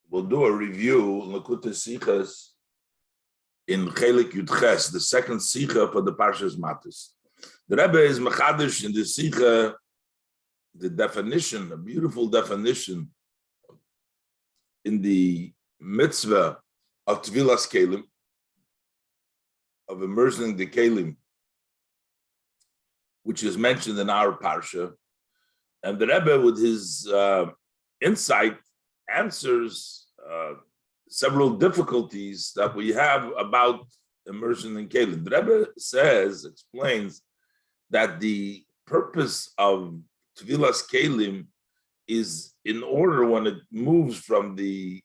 we'll do a review, Lakutei Sichos, in Chelek Yudches, the second Sicha for the Parshas Matos. The Rebbe is Mechadish in the Sicha, the definition, a beautiful definition in the mitzvah of Tvilas Kelim, of immersing the Kelim, which is mentioned in our Parsha. And the Rebbe, with his insight, answers several difficulties that we have about immersion in Kelim. The Rebbe explains that the purpose of Tvilas Kelim is in order when it moves from the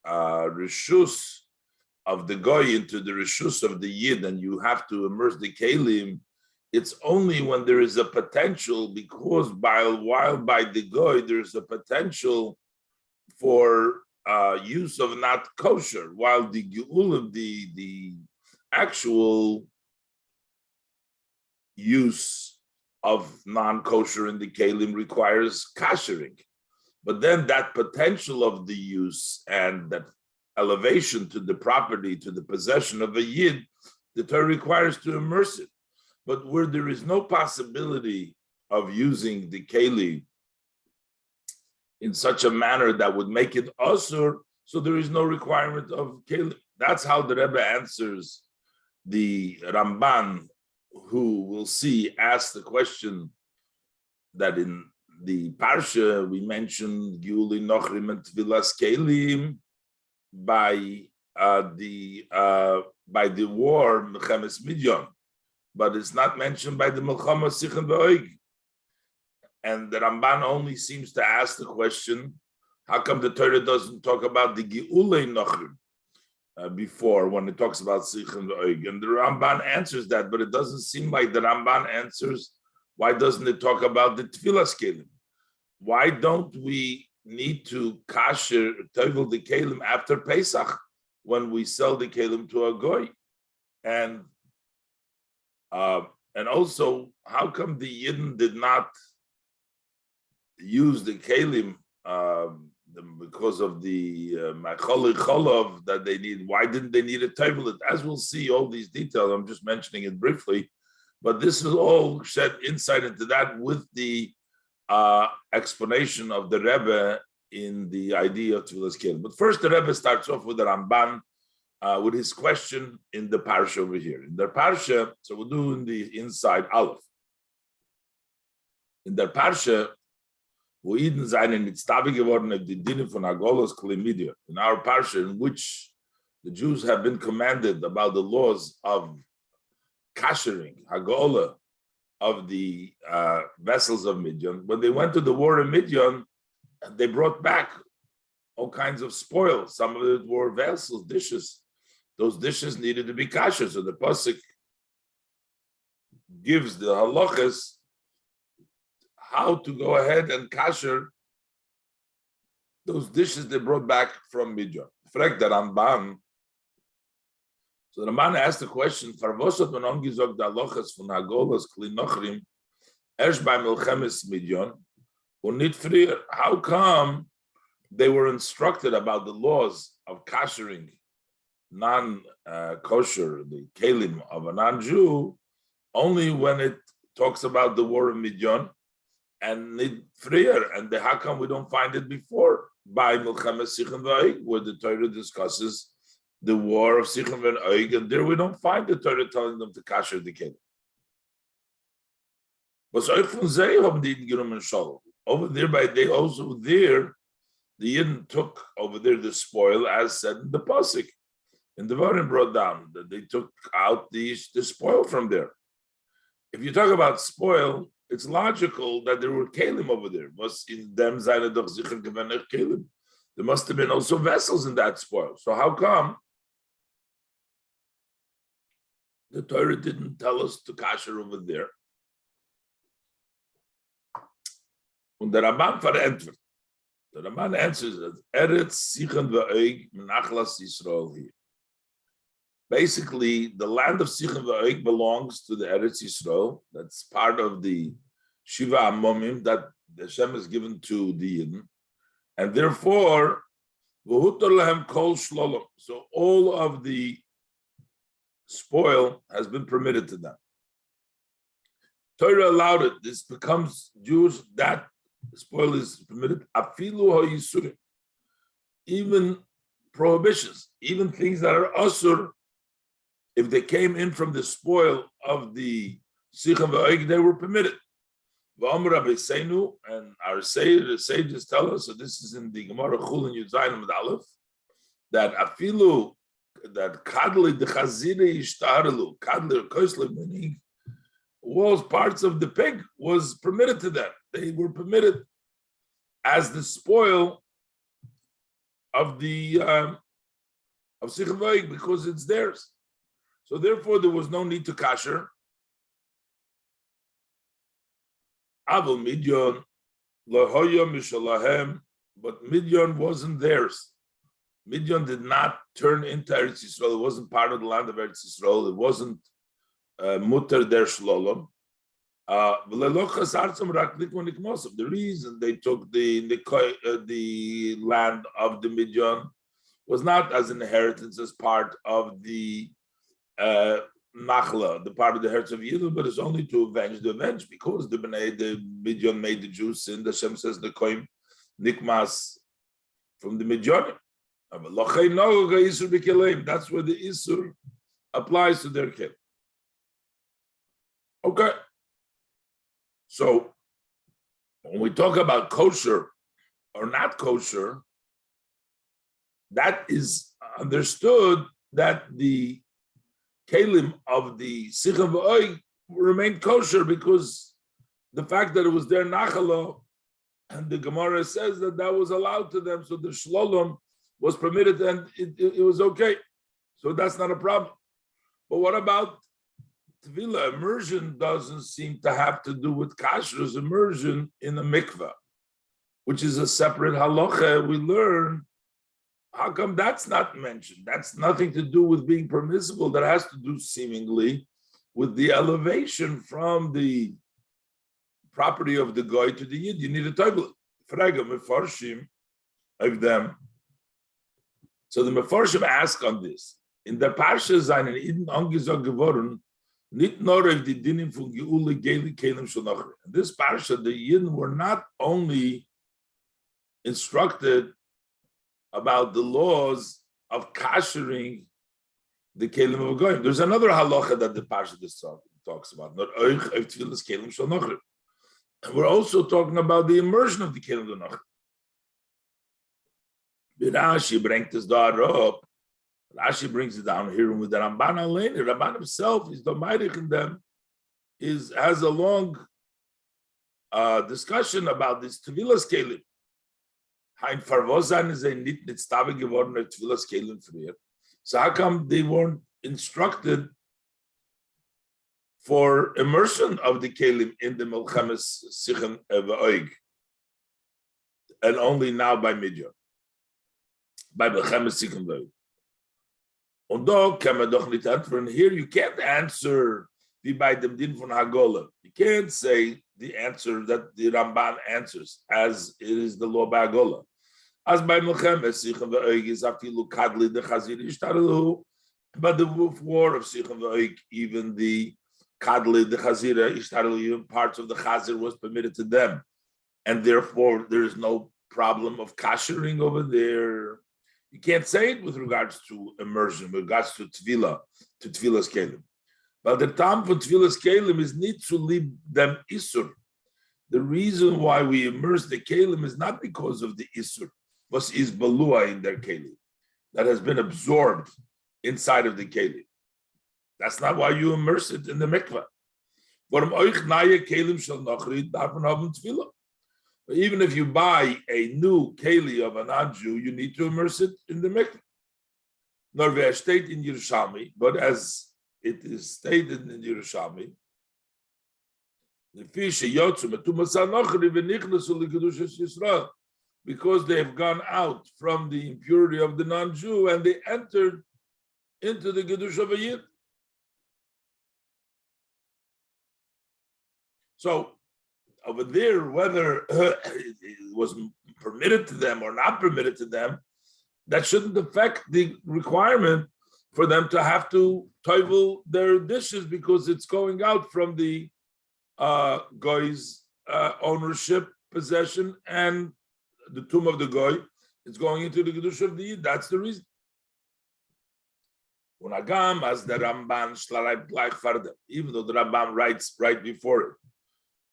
Rishus of the Goy into the Rishus of the Yid, and you have to immerse the Kelim. It's only when there is a potential, because while by the Goy there's a potential for use of not kosher, while the Geul of the actual use of non-kosher in the Kelim requires kashering. But then that potential of the use and that elevation to the property, to the possession of a Yid, the Torah requires to immerse it. But where there is no possibility of using the Keli in such a manner that would make it asur, so there is no requirement of Keli. That's how the Rebbe answers the Ramban, who we'll see asked the question that in the Parsha we mentioned Giuli Nochrim and Tvilas Kelim by the war Mechemes Midyon, but it's not mentioned by the Milchama Sichen V'Oig. And the Ramban only seems to ask the question, how come the Torah doesn't talk about the Giulei Nochrim before when it talks about Sichen V'Oig? And the Ramban answers that, but it doesn't seem like the Ramban answers, why doesn't it talk about the Tfilas Kelim? Why don't we need to kasher tevel the Kelim after Pesach when we sell the Kelim to a Goy? And also, how come the Yidden did not use the Kelim because of the Macholi Cholov that they need? Why didn't they need a tevel? As we'll see, all these details, I'm just mentioning it briefly, but this is all shed insight into that with the explanation of the Rebbe in the idea of Tvilas Kelim. But first, the Rebbe starts off with the Ramban, with his question in the Parsha over here. In the Parsha, so we'll do in the inside Aleph. In der Parsha, wo Eden seinen Mitztavi geworden auf die Dinne von Agolos Klimidia, in our Parsha, in which the Jews have been commanded about the laws of kashering, Hagolah, of the vessels of Midian. When they went to the war in Midian, they brought back all kinds of spoil. Some of it were vessels, dishes. Those dishes needed to be kasher. So the pasuk gives the halachas how to go ahead and kasher those dishes they brought back from Midian. Frag the Ramban. So the Ramban asked the question, Farvosot man ongizog da halachas von hagolas kli nochrim erst bei Milchemes Midian und nicht früher. How come they were instructed about the laws of kashering non-kosher, the kelim of a non-Jew, only when it talks about the war of Midian and nicht früher? And how come we don't find it before by Milchemes Sichen V'Oig, where the Torah discusses the war of Sichen V'Oig, and there we don't find the Torah telling them to kasher the kelim. Over there, they also there, the Yidden took over there the spoil, as said in the pasuk. And the Varim brought down that they took out the spoil from there. If you talk about spoil, it's logical that there were kelim over there. There must have been also vessels in that spoil. So how come the Torah didn't tell us to kasher over there? And the Ramban verantwortet. The Ramban answers that Eretz Sichen V'Oig Menachlas Yisrael here. Basically, the land of Sichen V'Oig belongs to the Eretz Yisrael. That's part of the Shiva Amomim that the Hashem is given to the Yidden. And therefore, So all of the spoil has been permitted to them. Torah allowed it. This becomes Jewish. That spoil is permitted. Even prohibitions, even things that are asur, if they came in from the spoil of the Sicham V'Oig, they were permitted. And our sages tell us, so this is in the Gemara Chulin Yud Zayin Amud Aleph, that afilu, that kadli the chazire ishtarelu, kadli or koisle, meaning was parts of the pig was permitted to them. They were permitted as the spoil of the of Sicham V'Oig because it's theirs. So therefore, there was no need to kasher. Avol Midyon lahoya mishalahem, but Midyon wasn't theirs. Midyon did not turn into Eretz Yisrael. It wasn't part of the land of Eretz Yisrael. It wasn't mutter der shlolom. The reason they took the land of the Midyon was not as inheritance, as part of the Nachla, the part of the herds of Yidden, but it's only to avenge because the Midyon made the Jews sin. The Hashem says the Koim Nikmas from the Midyonim. That's where the Isur applies to their kid. Okay. So when we talk about kosher or not kosher, that is understood that the kelim of the Sicham V'Oig remained kosher because the fact that it was their nachalo, and the Gemara says that that was allowed to them, so the shlolom was permitted and it was okay. So that's not a problem. But what about Tvila? Immersion doesn't seem to have to do with kashrus. Immersion in a mikveh, which is a separate halacha. We learn, how come that's not mentioned? That's nothing to do with being permissible. That has to do seemingly with the elevation from the property of the goy to the yid. You need a table. Frage mefarshim of them. So the mefarshim ask on this. In the parsha seinen Eden angesagt geworden, nicht nur auf die Dinim von Geule Geli Kelim Shonachri. In this parsha, the Yidden were not only instructed about the laws of kashering the Kelim of Goyim. There's another halacha that the parsha talks about. Not oich of Tfilas Kelim Shonachri. And we're also talking about the immersion of the Kelim Shonachri. Rashi brings this daughter up. Rashi brings it down here with the Ramban Alein. The Ramban himself is the Meirich in them, has a long discussion about this Tevilas Kelim. Hein Farvozan is a nit nitztave geworden at Tevilas Kelim früher. So how come they weren't instructed for immersion of the Kelim in the Melchemes Sichon V'Oig, and only now by Midyon, by Melchemes Sichon V'Oig? Und da kann man doch nicht antworten. Here you can't answer wie bei dem Din von Hagolah. You can't say the answer that the Ramban answers as it is the law by Hagolah. As by Melchemes Sichon V'Oig is afilu kadli the chazir ishtareluhu. But the war of Sichon V'Oig, even the kadli the chazir ishtareluhu, even parts of the chazir was permitted to them, and therefore there is no problem of kashering over there. You can't say it with regards to immersion, with regards to Tvilas Kelim. But the time for Tvilas Kelim is need to leave them Isur. The reason why we immerse the Kelim is not because of the Isur, but is Balua in their Kelim, that has been absorbed inside of the Kelim. That's not why you immerse it in the mikveh. Even if you buy a new keli of a non-Jew, you need to immerse it in the mikveh. Nor state in Yerushalmi, but as it is stated in Yerushalmi, because they have gone out from the impurity of the non-Jew and they entered into the Gedush of a Yid. So over there, whether it was permitted to them or not permitted to them, that shouldn't affect the requirement for them to have to toivel their dishes because it's going out from the goy's ownership, possession, and the tomb of the goy. It's going into the Kedusha of the Yid. That's the reason. Unagam as the Ramban shlarayt like farder, even though the Ramban writes right before it.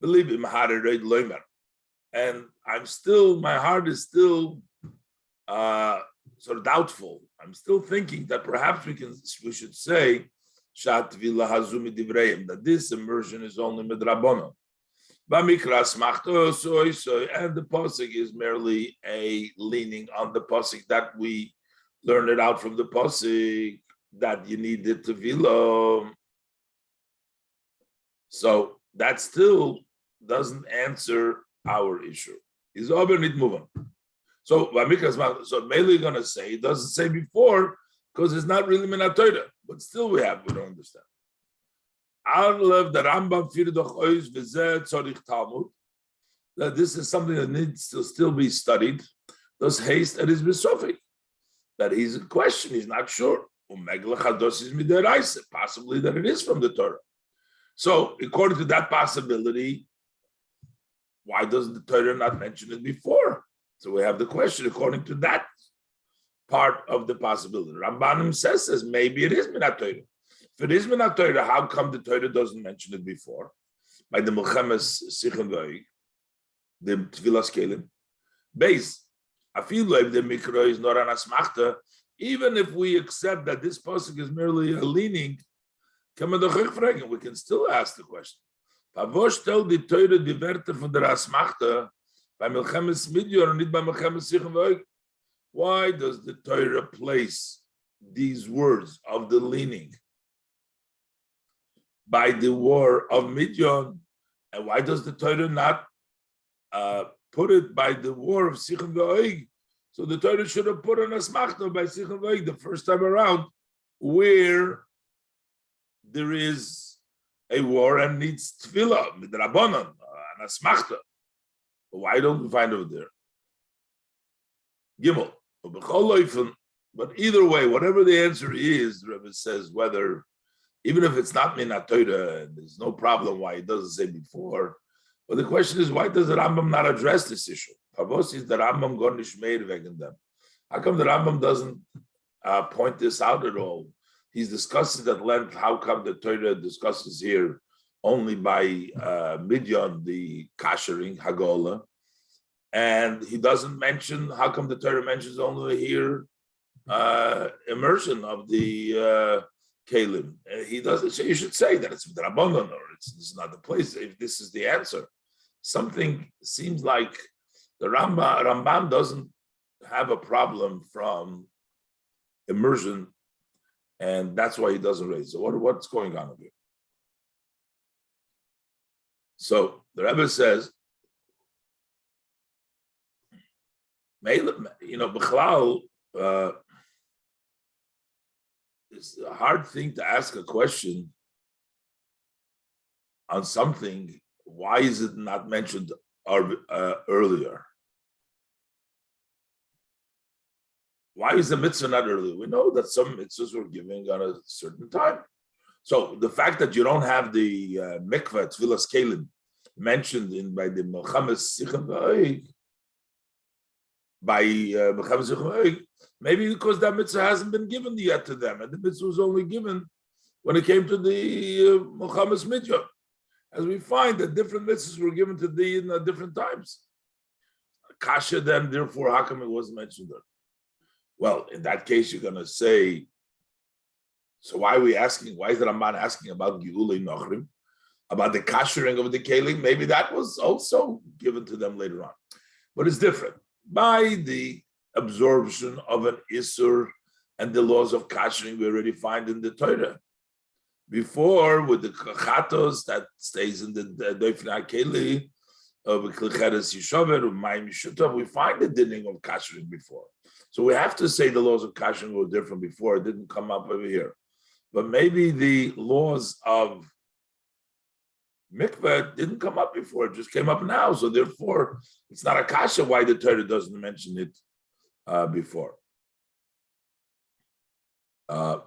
Believe him, loimer. And my heart is still sort of doubtful. I'm still thinking that perhaps we should say that this immersion is only midrabanon. And the posik is merely a leaning on the posik that we learned it out from the posik that you needed to vilo. So that still doesn't answer our issue. Is over need move on. So mainly going to say it doesn't say before because it's not really minatoida, but still we don't understand. The Rambam that this is something that needs to still be studied. Does haste at his besofik that he's in question, he's not sure. Possibly that it is from the Torah. So according to that possibility, why doesn't the Torah not mention it before? So we have the question according to that part of the possibility. Rambanim says maybe it is minat Torah. If it is minat Torah, how come the Torah doesn't mention it before? By the Milchemes Sichen V'Oig, the Tvilas Kelim. Base, I feel like the Mikra is not an asmachta, even if we accept that this pasuk is merely a leaning, we can still ask the question. Pavosh tell the Torah the Werte von der Asmachta by Milchemes Midyon or not by Milchemes Sichen V'Oig. Why does the Torah place these words of the leaning by the war of Midyon, and why does the Torah not put it by the war of Sichen V'Oig? So the Torah should have put an asmachta by Sichen V'Oig the first time around, where there is a war and needs tefillah, midrabanan, an asmachta. Why don't we find over there? Gimel. But either way, whatever the answer is, the Rebbe says, whether, even if it's not minat Torah, and there's no problem why it doesn't say before, but the question is, why does the Rambam not address this issue? Pavos is the Rambam gornish meir wegen them. How come the Rambam doesn't point this out at all? He's discussing at length how come the Torah discusses here only by Midyon, the kashering, Hagola, and he doesn't mention how come the Torah mentions only here immersion of the Kalim. He doesn't say, you should say that it's the Rabbanon or this is not the place. If this is the answer, something seems like the Ramban doesn't have a problem from immersion, and that's why he doesn't raise it. What's going on here? So the Rebbe says, Bichlal, it's a hard thing to ask a question on something. Why is it not mentioned earlier? Why is the mitzvah not earlier? We know that some mitzvahs were given on a certain time. So the fact that you don't have the mikveh, tfilas kelim, mentioned by the Milchemes Sichen V'Oig, maybe because that mitzvah hasn't been given yet to them, and the mitzvah was only given when it came to the Milchemes Midyon. As we find that different mitzvahs were given to the in different times. Kasha then, therefore, how come it wasn't mentioned there? Well, in that case, you're going to say, so why are we asking? Why is the Ramban asking about Geulei Nochrim, about the kashering of the kelim? Maybe that was also given to them later on, but it's different. By the absorption of an Isur and the laws of kashering we already find in the Torah. Before, with the Chatos that stays in the Doifnei Keli, with Klicheres Yishover, Umayim Yishutav, we find the dinning of kashering before. So we have to say the laws of kashering were different before. It didn't come up over here. But maybe the laws of mikveh didn't come up before. It just came up now. So therefore, it's not a kasha why the Torah doesn't mention it before. But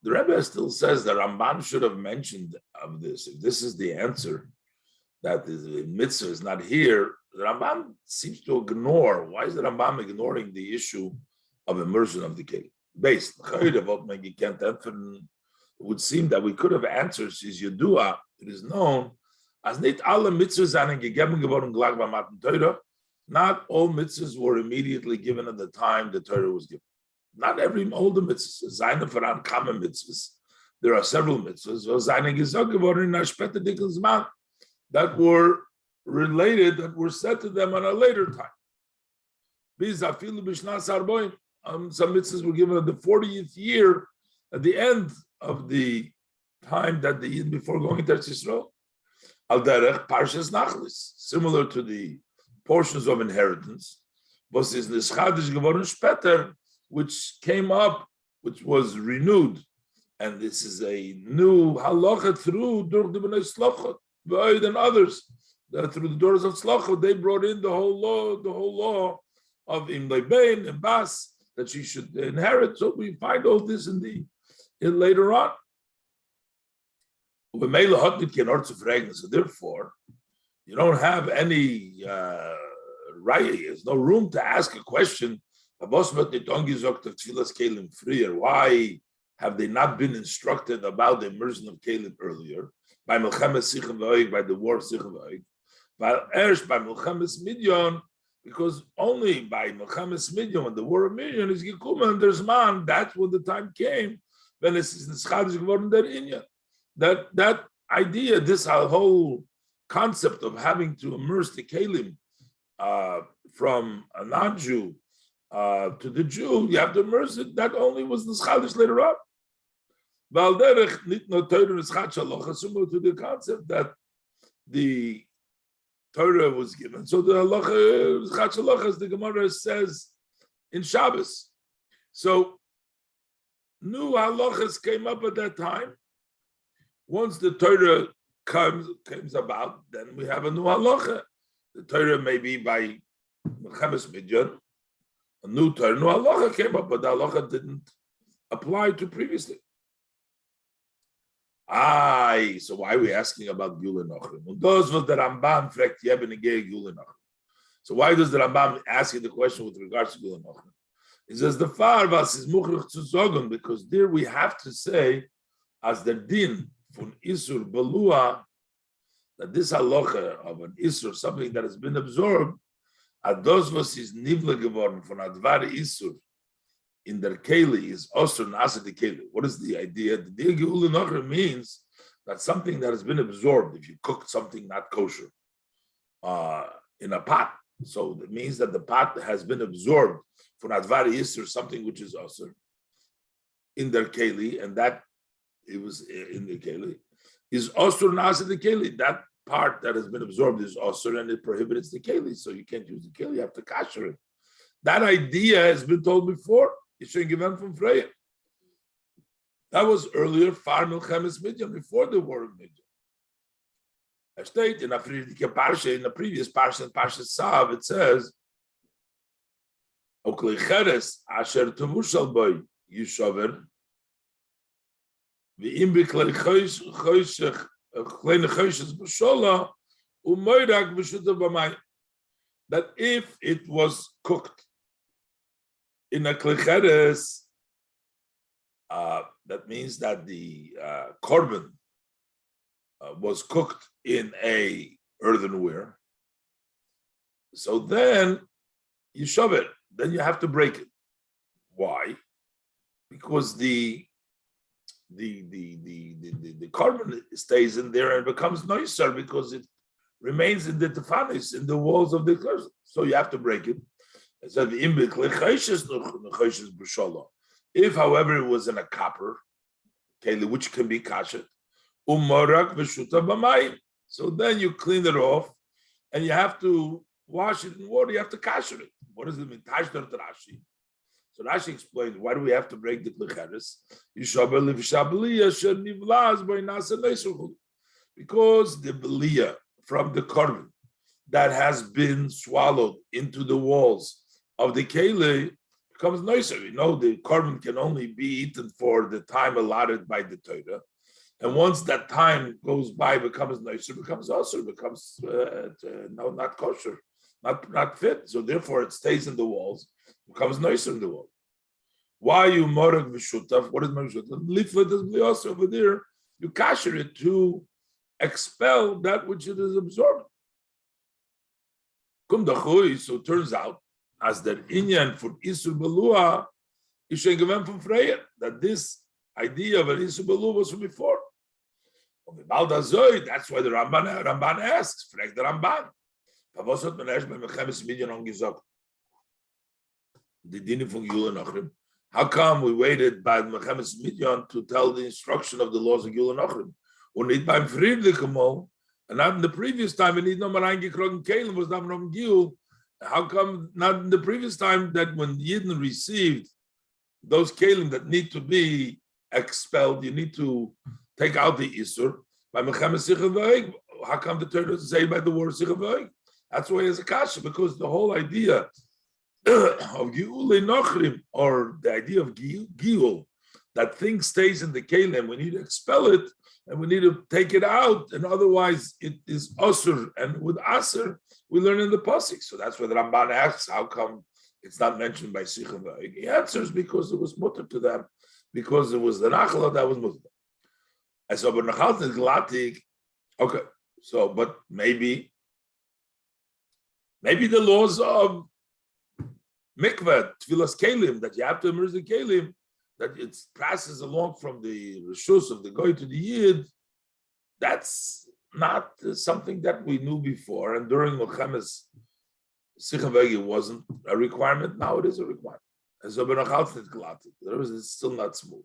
the Rebbe still says that Ramban should have mentioned of this. If this is the answer, that the mitzvah is not here, the Ramban seems to ignore. Why is the Ramban ignoring the issue of immersion of the kelim? Based, it would seem that we could have answered, is Yedua, it is known, as nit alle mitzvahs seien gegeben geworden gleich bei Matan Torah. Not all mitzvahs were immediately given at the time the Torah was given. Not every all the mitzvahs. Seine voran kamen mitzvahs. There are several mitzvahs. Seine gesagt geworden in einer später dicken Zman that were related, that were said to them at a later time. Some mitzvahs were given at the 40th year, at the end of the time that the Yid before going to Eretz Yisrael. Al derech parshas nachlis, similar to the portions of inheritance, was is nischadish geworden später, which came up, which was renewed, and this is a new halacha through durch the Bnei Slachot, V'oid and others, that through the doors of Slachot they brought in the whole law of Imlei Bein and Bas, that she should inherit. So we find all this in later on. So therefore, you don't have any right. There's no room to ask a question. Why have they not been instructed about the immersion of Kelim earlier? By Milchemes Sichem V'Oig, by the war of Sichem V'Oig. But Ersh by Milchemes Midyon, because only by Milchemes Midyon, when the war of Midyon is Gikumen, and there's man, that's when the time came, when it's Nischadish geworden der Inyan. That idea, this whole concept of having to immerse the Kelim from a non-Jew to the Jew, you have to immerse it. That only was the Nischadish later on. Similar to the concept that the Torah was given. So the halacha, as the Gemara says in Shabbos. So new halachas came up at that time. Once the Torah comes about, then we have a new halacha. The Torah may be by Milchemes Midyon, a new Torah, new halacha came up, but the halacha didn't apply to previously. So why are we asking about Gula Nochrim? Those was the Rambam fragt Yeben Gula Nochrim. So why does the Rambam ask you the question with regards to Gula Nochrim? He says the far was is muchrich zu sagen, because there we have to say as the din von Isur Belua, that this halacha of an Isur, something that has been absorbed, those was is nivle geworden von Advar Isur in der Keli is Osur Nasa de Keli. What is the idea? The Dir Geula Nochrim means that something that has been absorbed, if you cooked something not kosher in a pot, so it means that the pot has been absorbed for Advar Isur, something which is Osur in der Keli, and that it was in the Keli, is Osur Nasa de Keli. That part that has been absorbed is Osur, and it prohibits the Keli, so you can't use the Keli, you have to kasher it. That idea has been told before. You shouldn't give them from Freya. That was earlier, Far Milchemes Midyon, before the war of Midyon. I state in a previous parsha, in Parsha Sav, it says, Oklei Cheres, Asher Tevushal Boy, Yishover, V'im B'klei Choshech, Kleine Choshes B'shola, U'moirak B'shuta B'mayim. That if it was cooked in a klicheres, that means that the korban was cooked in a earthenware. So then you shove it. Then you have to break it. Why? Because the korban stays in there and becomes nicer because it remains in the tefanis, in the walls of the closet. So you have to break it. It said, if, however, it was in a copper, which can be kashet, so then you clean it off and you have to wash it in water, you have to kasher it. What does it mean? Rashi. So Rashi explains, why do we have to break the klicheres? Because the belia from the korban that has been swallowed into the walls of the keli becomes nicer. We know the korban can only be eaten for the time allotted by the Torah. And once that time goes by, becomes nicer, becomes also, becomes no, not kosher, not fit. So therefore it stays in the walls, becomes nicer in the wall. Why you morag v'shutaf? What is morag v'shutaf? Liflet is also over there. You kasher it to expel that which it is absorbed. Kum dachui. So it turns out as the inyan for isur belua is shegeven from Freya, that this idea of an isur belua was from before. That's why the Ramban asks, frag the Ramban. How come we waited by Mechemes Midyan to tell the instruction of the laws of Gil and Achrim? And not in the previous time, and was not Gil. How come not in the previous time that when Yidden received those kelim that need to be expelled, you need to take out the Isur by Mechemes Sicha. How come the Torah doesn't say by the word Sicha? That's why it's a kasha, because the whole idea of Giul Nochrim, or the idea of Giul, that thing stays in the kelim, we need to expel it and we need to take it out, and otherwise it is Asur, and with Asur we learn in the pasuk. So that's why the Ramban asks, how come it's not mentioned by Sicha? He answers because it was mutter to them, because it was the Nachla that was mutter. And so, but Nachal is glatik. Okay, so but maybe the laws of mikveh, tefillas kelim, that you have to immerse the kelim, that it passes along from the reshus of the goy to the yid, that's not something that we knew before. And during Mechemes Sicha V'Egel wasn't a requirement. Now it is a requirement. And so it's still not smooth.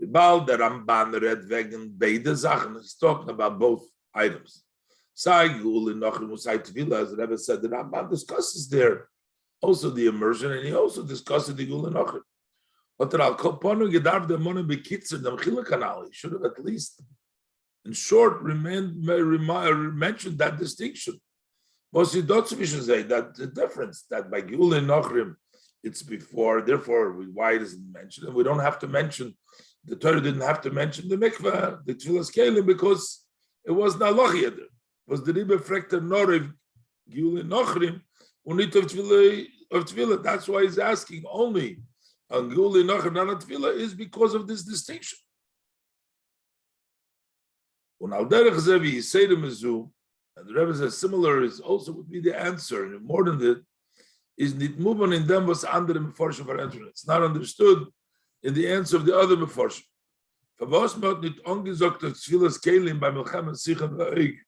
The Baal, the Ramban read wegen beide Sachen. He's talking about both items. Sai Gul Nochrim Sai Tvila, as the Rebbe said, the Ramban discusses there also the immersion, and he also discusses the Gul Nochrim. But the Al Koponu Gedav the Mona Bekitzer the Mechila Kanal. He should have at least, in short, mentioned that distinction. Was he should say that the difference that by Gul Nochrim it's before, therefore why does it mention? And we don't have to mention. The Torah didn't have to mention the mikveh, the tefillas kelim, because it was not lochia there. It was the ribe frekter noriv Gul Nochrim unit of tefillah. That's why he's asking only on Gul Nochrim, not on tefillah, is because of this distinction. And the Rebbe says similar is also would be the answer, and more than that is nit muban in them was andere meforshim for entering. It's not understood in the answer of the other meforshim. Verwas wird nit angesagt dass tefillas kelim by Mechemes Sicha V'Egel.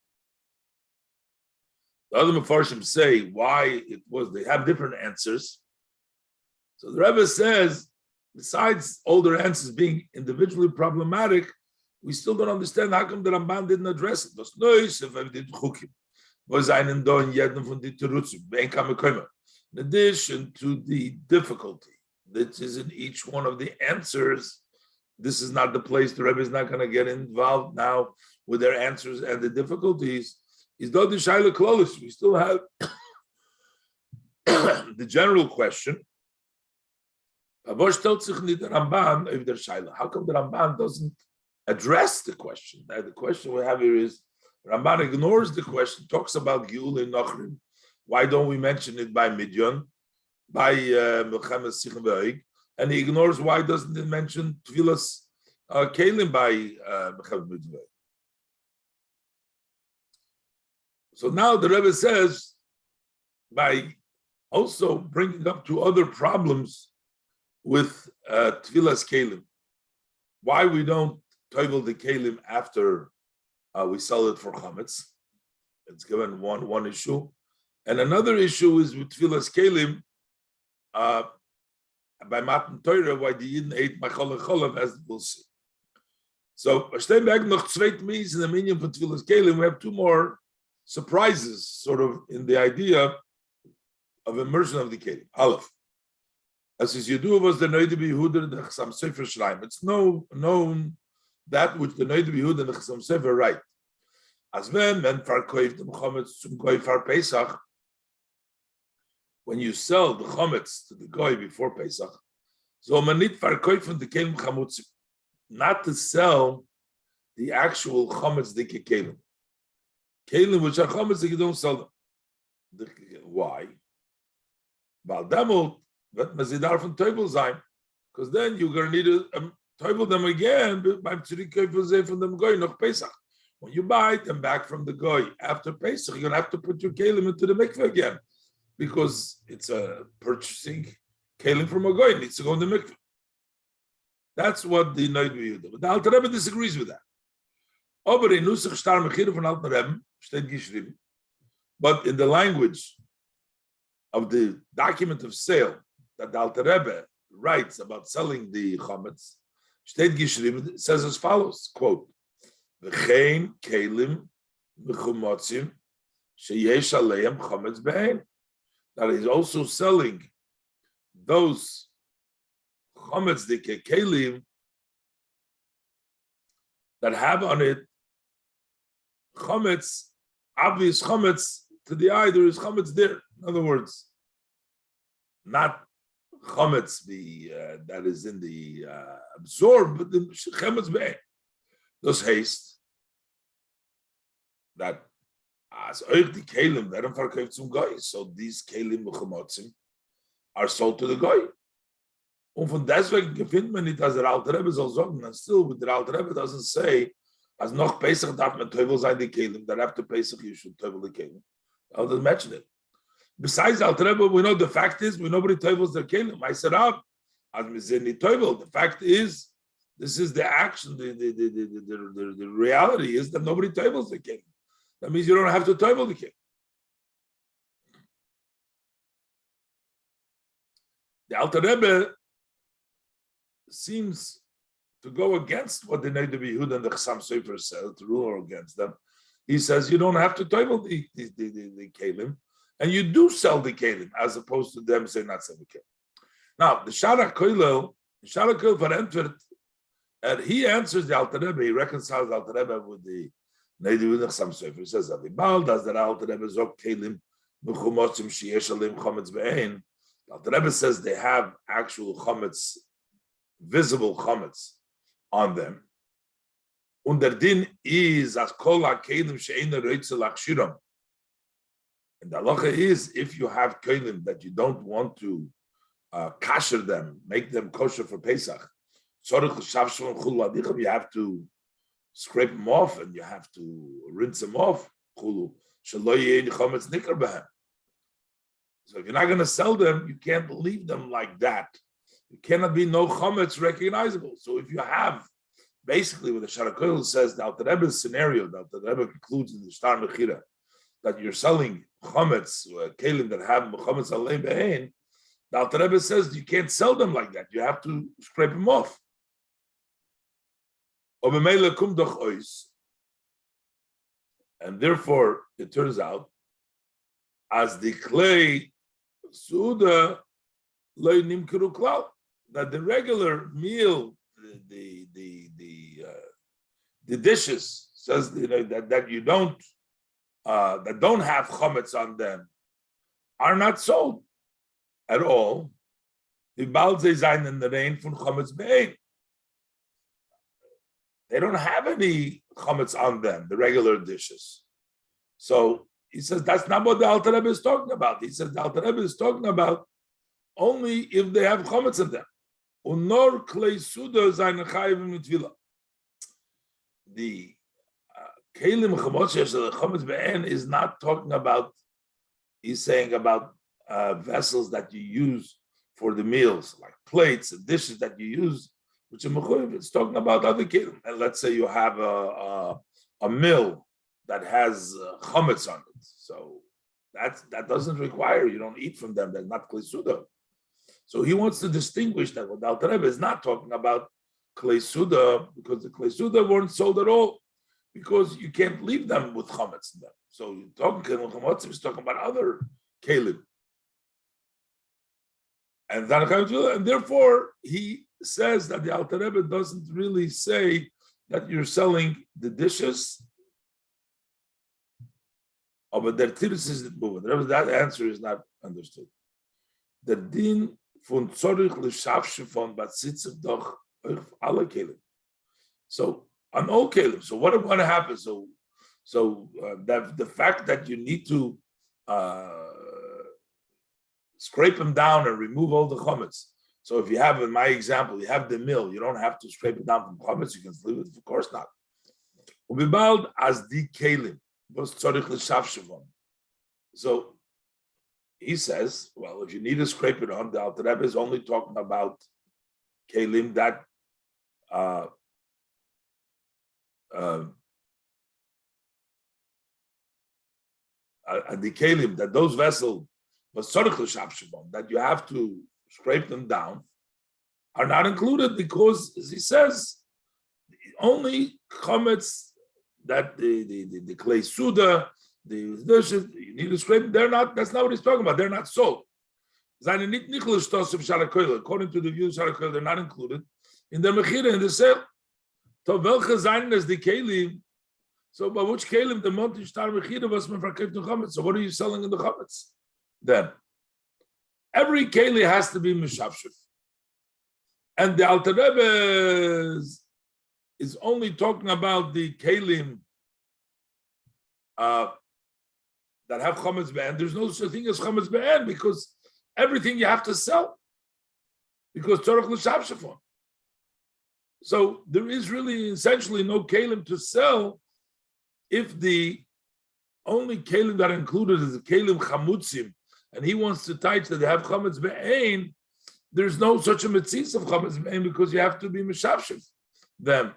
The other meforshim say why it was. They have different answers. So the Rebbe says, besides older answers being individually problematic, we still don't understand how come the Ramban didn't address it. Was Neus, if I did Chukim, was einen da in jedem von die Terutzim, wen kann man kommen. In addition to the difficulty that is in each one of the answers, this is not the place. The Rebbe is not going to get involved now with their answers and the difficulties. Is though the Shaila Klolis, we still have the general question. How come the Ramban doesn't address the question? Now, the question we have here is Ramban ignores the question, talks about Giul and Nochrim. Why don't we mention it by Midyan, by Mechemes Sicha V'Egel? And he ignores why doesn't it mention Tvilas Kelim by Mechemes Sicha V'Egel? So now the Rebbe says, by also bringing up two other problems with Tvilas Kelim, why we don't toivel the Kelim after we sell it for Chametz. It's given one issue. And another issue is with Tvilas Kelim, by Matan Torah, why the Yidden ate Machol Cholav, as we'll see. So, Steinberg noch zweit means in the minion for Tvilas Kelim, we have two more surprises, sort of, in the idea of immersion of the Kelim. Aleph. As is Yedu was the Noide B'Yehuda the Chasam Sefer Shraim. It's known that which the Noide B'Yehuda and the Chasam Sefer write. As when Farkoiv the Muhammad zum Goy Far Pesach, when you sell the chametz to the goy before Pesach, so man nit verkaufen the kelim chametz, not to sell the actual chametz dike kelim. Kelim which are chametz, you don't sell them. Why? Because then you're going to need to toivel them again from them goy noch Pesach. When you buy them back from the goy after Pesach, you're going to have to put your kelim into the mikveh again, because it's a purchasing kelim from a goy. It needs to go in the mikveh. That's what the Noid Yehuda. But the Alter Rebbe disagrees with that. But in the language of the document of sale that the Alter Rebbe writes about selling the chametz, it says as follows, quote, V'chein kelim mechumotzim sheyesh aleim chametz be'ein. That he's also selling those chametz dike kelim that have on it chametz, obvious chametz to the eye. There is chametz there. In other words, not chametz that is in the absorbed, but the chametz be'ein. Those haste that as euch die kelim werden verkauft zum goy. So these kelim mechumotzim are sold to the goy. Und von deswegen findet man nicht, dass der Alter Rebbe soll sagen, and still with the Alter Rebbe doesn't say, as noch Pesach darf man teufel sein die kelim, that after Pesach you should teufel the kelim. I doesn't mention it. Besides Alter Rebbe, we know the fact is, nobody teufels their kelim. I said up, as mizeni teufel. The fact is, this is the action, the reality is that nobody teufels the kelim. That means you don't have to teufel the kelim. The Alter Rebbe seems to go against what the Noid Yehuda and the Chassam Sofer said, to rule against them. He says you don't have to teufel the kelim, and you do sell the kelim, as opposed to them saying not sell the kelim. Now, the Shara Koilel verantwortet, and he answers the Alter Rebbe, he reconciles the Alter Rebbe with the Noid Yehuda and Chassam Sofer. He says, Avibal does that Alter Rebbe zok kelim mechumotzim sheyesh aleim chametz be'ein. The Alter Rebbe says they have actual chametz, visible chametz on them. Und der din is as kol ha-kelim she'eina roitze lachshiram. And the halacha is, if you have kelim that you don't want to kasher them, make them kosher for Pesach, you have to scrape them off and you have to rinse them off. So if you're not going to sell them, you can't leave them like that. There cannot be no chametz recognizable. So if you have, basically what the Shara says, the Alter Rebbe's scenario, the Alter Rebbe concludes in the Shtar Mechira, that you're selling chametz, kelim that have chametz alei be'ein, the Alter Rebbe says you can't sell them like that. You have to scrape them off. And therefore, it turns out, as the clay suda loy nimkeru klal, that the regular meal, the dishes, says that you don't that don't have chametz on them are not sold at all. The balze zayin in the rain from chametz be'ein. They don't have any chametz on them, the regular dishes. So he says that's not what the Alter Rebbe is talking about. He says the Alter Rebbe is talking about only if they have chametz in them. Unor klei suda zayin chayivim mitvila. The kelim chametz be'en is not talking about. He's saying about vessels that you use for the meals, like plates and dishes that you use, which are mechuyev. It's talking about other kelim. And let's say you have a mill that has chametz on it, so that doesn't require, you don't eat from them. That's not klei suda. So he wants to distinguish that what the Alter Rebbe is not talking about klei suda, because the klei suda weren't sold at all, because you can't leave them with chametz in them. So you're talking kelim chametz, he's talking about other kelim. And therefore, he says that the Alter Rebbe doesn't really say that you're selling the dishes. Oh, but their tiris is moving. That answer is not understood. der Din von Zorich l'Shavshe von Batzitzig doch auf alle Kelim. So on all Kelim. So what is going to happen? So that the fact that you need to scrape them down and remove all the chametz. So if you have, in my example, you have the mill, you don't have to scrape it down from chametz. You can leave it, of course not. Ubibald as the kelim was tzorich l'shavshavon. So he says, well, if you need to scrape it on, the Alter Rebbe is only talking about kelim that the kelim that those vessels was tzorich l'shavshavon, that you have to scrape them down, are not included because, as he says, only chametz that the clay suda, you need to scrape. They're not. That's not what he's talking about. They're not sold. According to the view of Sharakoil, they're not included in the mechira, in the sale. So welche sein as the kelim? So by which kelim the montish tar mechira was mefarket no chametz? So what are you selling in the chametz? Then every keli has to be mishavshiv, and the Alter Rebbe is only talking about the kelim that have chametz be'en. There's no such thing as chametz be'en because everything you have to sell because tzorich l'shavshivon. So there is really essentially no kelim to sell if the only kelim that are included is the kelim chamutzim, and he wants to teach that they have chametz be'en. There's no such a mitzvah of chametz be'en because you have to be mishavshiv them.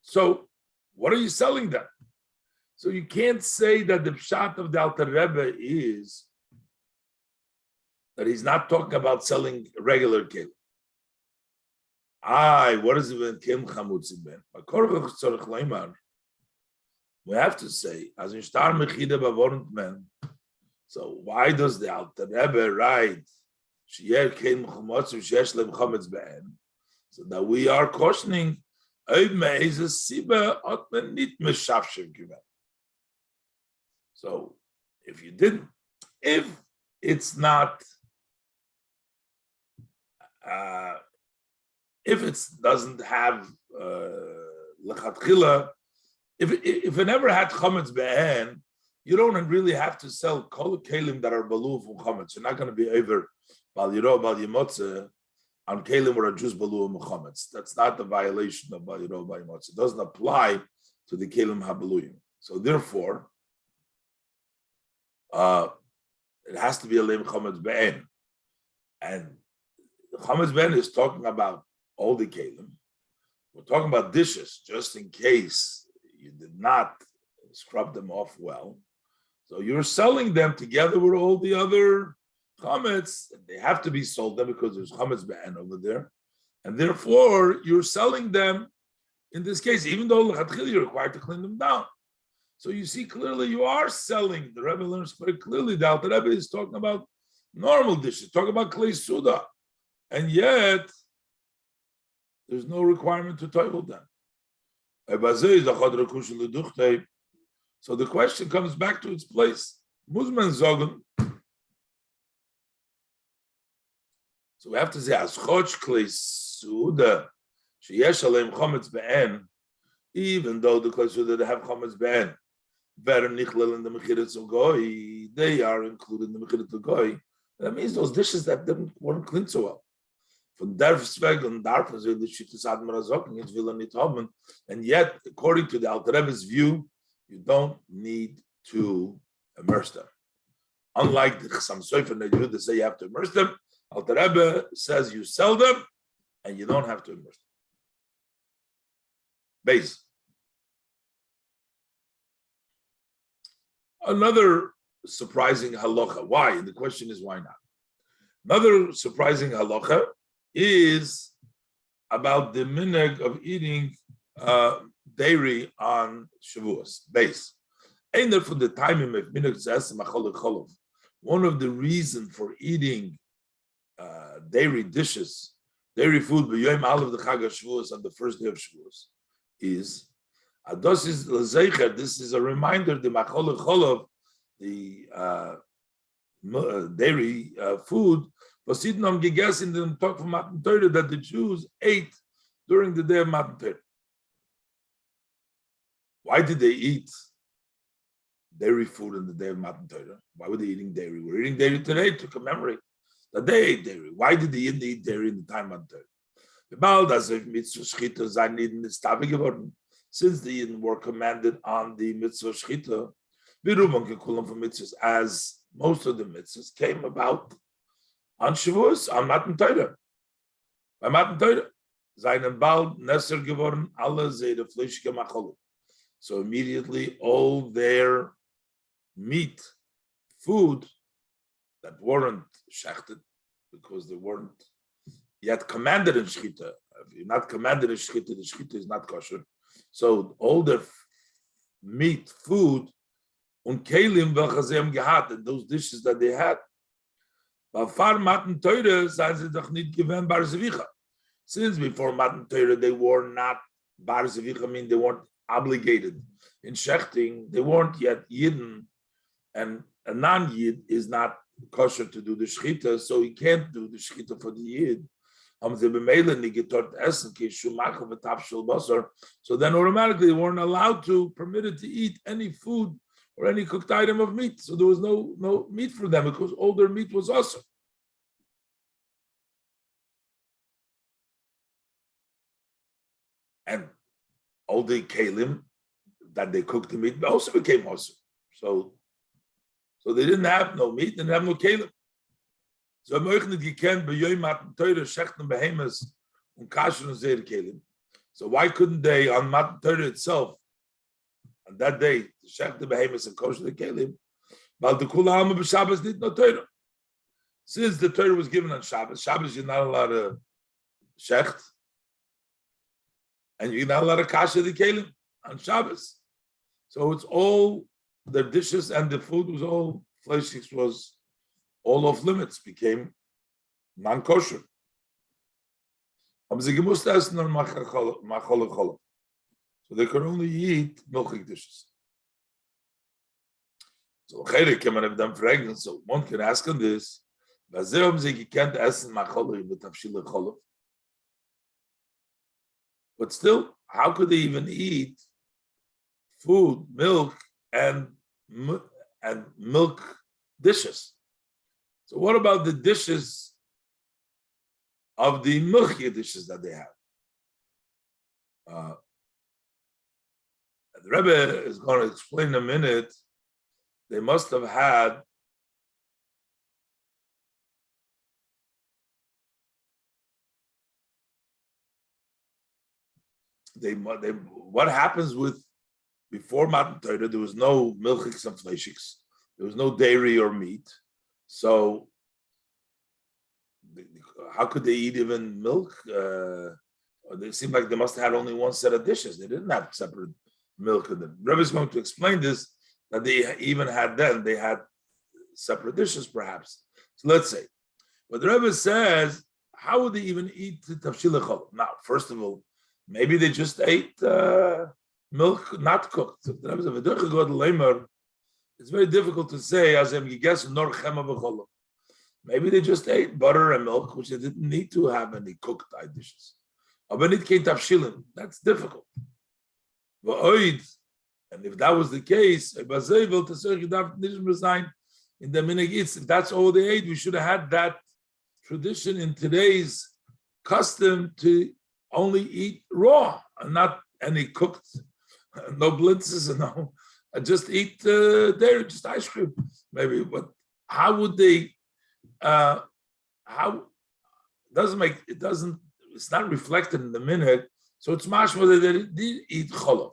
So what are you selling them? So you can't say that the pshat of the Alter Rebbe is that he's not talking about selling regular kelim. What is it when kelim chamutzim ben? We have to say, as in star mechida bavornt men. So why does the Alter Rebbe write sheyer kelim chamutzim sheyesh lem chametz be'en? So that we are cautioning, so if you didn't, if it's not, if it doesn't have lechatchila, if it never had chametz be'en, you don't really have to sell kol kelim that are balu from chametz. You're not going to be over bal yiro bal yimotze on kelim or a juz balu mechametz. That's not the violation of bal yiro bal yimotze. It doesn't apply to the kelim habaluyim. So therefore, it has to be a leim chametz be'en, and the chametz be'en is talking about all the kelim. We're talking about dishes, just in case you did not scrub them off well. So you're selling them together with all the other chametz. They have to be sold them because there's chametz be'en over there, and therefore you're selling them. In this case, even though you're required to clean them down. So you see clearly you are selling. The Rebbe learns very clearly that the Rebbe is talking about normal dishes, talking about klei suda, and yet there's no requirement to toivel them. So the question comes back to its place. Muzman zogen. So we have to say aschotch klei suda sheyesh aleim chametz be'en, even though the klei suda they have chametz be'en. Better nichlel in the mechirat of goy, they are included in the mechirat of goy. That means those dishes that weren't cleaned so well. Von derfsweg and darfen so the shittus admar azoken it will not haben, and yet according to the Alter Rebbe's view, you don't need to immerse them. Unlike the Chassam Sofer that you say you have to immerse them, Alter Rebbe says you sell them and you don't have to immerse them. Base. Another surprising halacha. Why? And the question is why not? Another surprising halacha is about the minhag of eating dairy on Shavuos. Base. Einer for the timing of minhag zesem achol cholov. One of the reasons for eating dairy dishes, dairy food, b'yom alav the Chag Shavuos on the first day of Shavuos, is this is a reminder, the machol cholov, the dairy food, Vasidnam gegessen in the talk from Matan Torah that the Jews ate during the day of Matan Torah. Why did they eat dairy food in the day of Matan Torah? Why were they eating dairy? We're eating dairy today to commemorate that they ate dairy. Why did the Yidden eat dairy in the time of Matan Torah? Since the Yidden were commanded on the mitzvah shchita, as most of the mitzvahs came about on Shavuos, on Matan Torah. By Matan Torah, seinen bald nesser geworden alle seine fleischige machol. So immediately all their meat, food that weren't shechted, because they weren't yet commanded in shchita. If you're not commanded in shchita, the shchita is not kosher. So all their meat, food, und kelim welche sie haben gehabt, and those dishes that they had, before Matan Torah, seien sie doch nicht gewähnt bar zevicha. Since before Matan Torah, they were not bar zevicha, I mean they weren't obligated in shechting, they weren't yet Yidden, and a non-Yid is not kosher to do the shechita, so he can't do the shechita for the Yid. So then automatically they weren't allowed to, permitted to eat any food or any cooked item of meat. So there was no meat for them because all their meat was awesome. And all the kalim that they cooked the meat also became awesome. So they didn't have no meat, didn't have no kalim. So so why couldn't they on Matan Torah itself, on that day, shech the behemoths and kosher the kelim? But the kula alma b'Shabbos did no Torah. Since the Torah was given on Shabbos you're not allowed to shecht, and you're not allowed to kasher the kelim on Shabbos. So it's all the dishes and the food was all flesh was all off limits, became non-kosher. So they could only eat milchig dishes. So one can ask on this, but still, how could they even eat food, milk, and milk dishes? So what about the dishes of the milchig dishes that they have? The Rebbe is going to explain in a minute. They must have had what happens with before Matan Torah, there was no milchiks and fleishiks, there was no dairy or meat. So how could they eat even milk? They seem like they must have had only one set of dishes. They didn't have separate milk. And the Rebbe is going to explain this, that they even had then, they had separate dishes perhaps. So let's say. But the Rebbe says, how would they even eat tafshil chol? Now, first of all, maybe they just ate milk not cooked. The Rebbe says, it's very difficult to say, as I'm guessing, nor chema b'chol. Maybe they just ate butter and milk, which they didn't need to have any cooked dishes. That's difficult. And if that was the case, in the minhag, if that's all they ate, we should have had that tradition in today's custom to only eat raw and not any cooked, no blitzes and no, just eat dairy, just ice cream, maybe. But how would they? How doesn't make it doesn't? It's not reflected in the minhag, so it's mashma that they did eat cholov.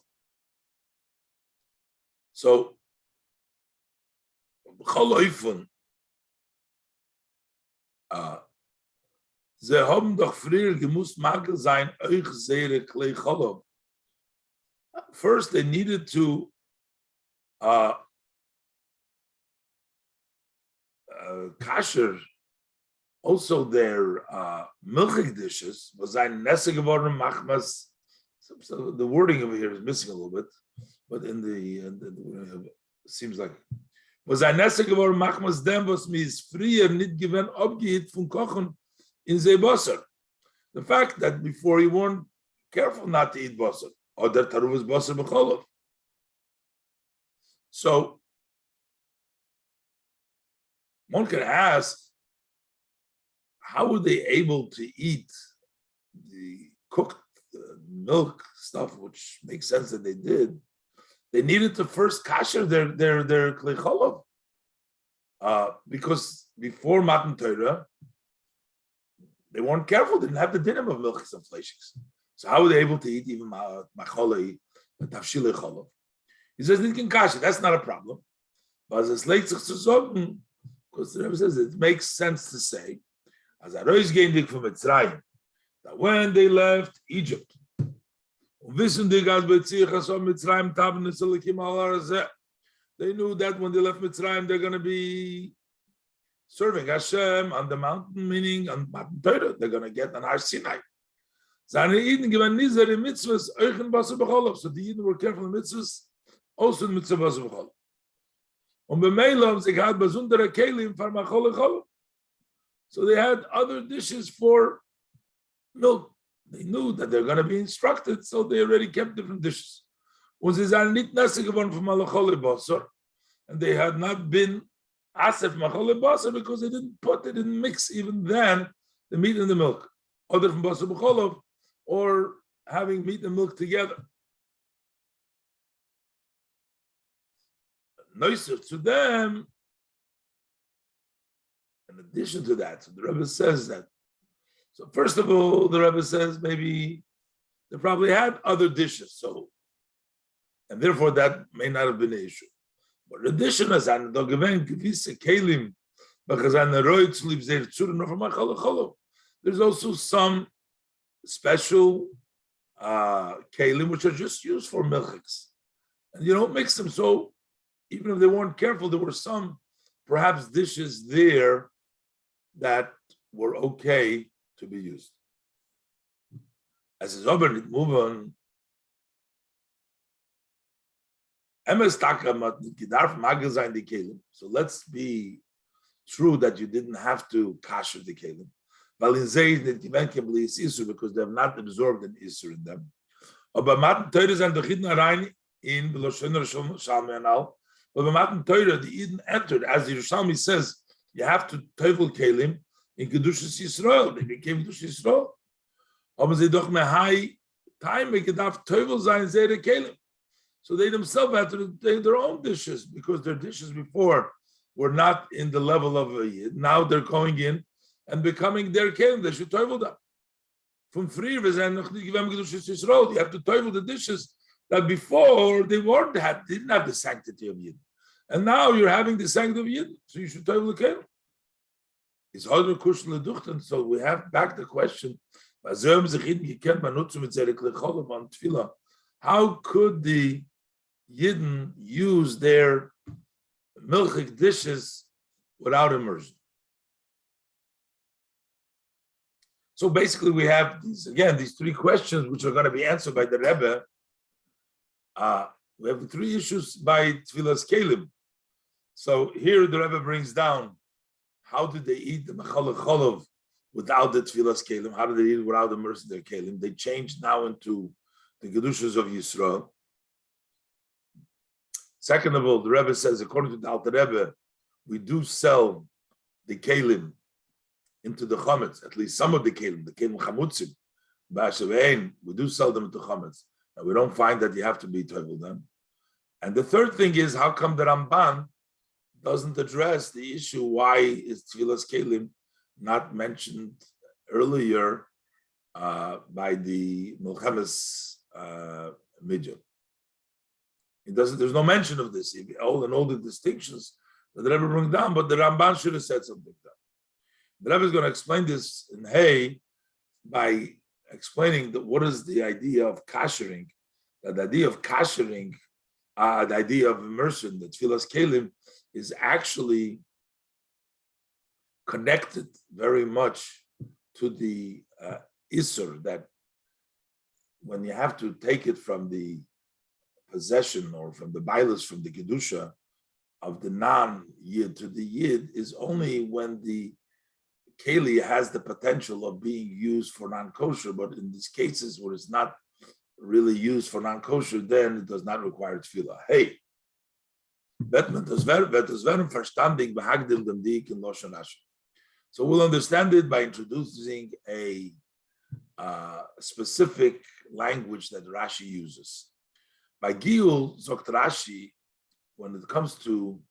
So choloifun, ze haben doch früher gemusst magel sein euch zere klei cholov. First, they needed to kasher also their milchig dishes was ein nesse geworden machmas. So the wording over here is missing a little bit, but in the it seems like Was ein Nesse geworden, machmas dem, was mir ist früher nicht gewinn abgehit von Kochen in sein Wasser. The fact that before you weren't careful not to eat basar, or that taruvas basar b'cholov. So one can ask, how were they able to eat the cooked milk stuff, which makes sense that they did? They needed to first kasher their klei cholov, because before Matan Torah, they weren't careful, didn't have the dinim of milchis and fleshis. So how were they able to eat even macholei, tafshilei cholov? He says, that's not a problem. But as late because the Rebbe says it makes sense to say, as Arois Gendik from Mitzrayim, that when they left Egypt, they knew that when they left Mitzrayim, they're going to be serving Hashem on the mountain, meaning on Matan Torah. They're going to get on Har Sinai. So the Yidden were careful in mitzvahs, also in mitzvah Basar B'cholov. So they had other dishes for milk. They knew that they're going to be instructed, so they already kept different dishes. And they had not been asef machole basar because they didn't mix even then the meat and the milk, other from Basar B'cholov, or having meat and milk together. Nicer to them, in addition to that, so the Rebbe says that. So first of all, the Rebbe says maybe they probably had other dishes, so, and therefore that may not have been an issue. But in addition, as an gewisse kelim, because an roitz lives there there's also some special kelim which are just used for milchiks, and you don't mix them. So even if they weren't careful, there were some perhaps dishes there that were okay to be used. As is over, move on. So let's be true that you didn't have to kasher the kelim. Because they have not absorbed an isur in them. But Matan Torah, the Eden entered, as the Yerushalmi says, you have to tevel kelim in Kedushas Yisrael. They became Kedushas Yisrael. So they themselves had to take their own dishes because their dishes before were not in the level of a Yid. Now they're going in and becoming their kelim. They should tevel them. From free, you have to tevel the dishes that before they didn't have the sanctity of Yid. And now you're having the sanctity of Yid, so you should tevel the kelim. It's harder kushel leduchten. So we have back the question: how could the Yidden use their milchik dishes without immersion? So basically, we have these three questions which are going to be answered by the Rebbe. We have the three issues by Tfilas Kelim. So here the Rebbe brings down how did they eat the Mechalech Cholov without the Tfilas Kelim? How did they eat it without immersing their Kelim? They changed now into the Kedushas of Yisrael. Second of all, the Rebbe says, according to the Alter Rebbe, we do sell the Kelim into the Chametz, at least some of the Kelim Chamutzim, we do sell them into Chametz. And we don't find that you have to be tevel them. And the third thing is, how come the Ramban doesn't address the issue, why is Tfilas Kelim not mentioned earlier by the Milchemes Midyan? There's no mention of this, all the distinctions that the Rebbe brings down, but the Ramban should have said something down. The Rebbe is going to explain this in Hay by explaining that what is the idea of kashering, that the idea of kashering, the idea of immersion, that Tfilas Kelim is actually connected very much to the Isur, that when you have to take it from the possession or from the bailus, from the Kedusha, of the non-yid to the yid is only when the keli has the potential of being used for non-kosher, but in these cases where it's not really used for non-kosher, then it does not require tefillah. Hey, so we'll understand it by introducing a specific language that Rashi uses. By Giyul, Zokt Rashi, when it comes to